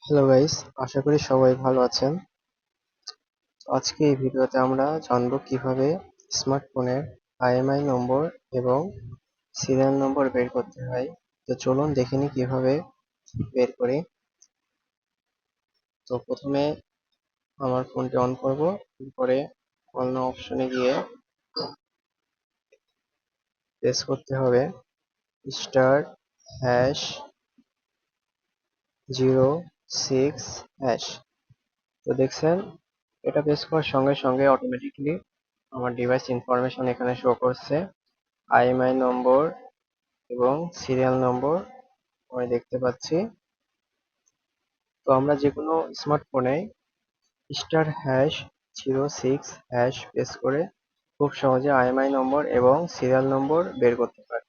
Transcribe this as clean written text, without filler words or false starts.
Hello guys, আশা করি সবাই ভালো আছেন। আজকে এই ভিডিওতে আমরা জানবো কিভাবে স্মার্টফোনের আইএমআই নম্বর এবং সিরিয়াল নম্বর বের করতে হয়। তো চলুন দেখে নিই কিভাবে বের করি। তো প্রথমে আমার ফোনটি অন করব, এরপরে অন্য অপশনে গিয়ে প্রেস করতে হবে স্টার হ্যাশ 06#। তো দেখছেন, এটা প্রেস করার সঙ্গে সঙ্গে অটোমেটিকলি আমার ডিভাইস ইনফরমেশন এখানে শো করছে। আইএমআই নম্বর এবং সিরিয়াল নম্বর আমি দেখতে পাচ্ছি। তো আমরা যে কোনো স্মার্টফোনে *#06# প্রেস করে খুব সহজে আইএমআই নম্বর এবং সিরিয়াল নম্বর বের করতে পারি।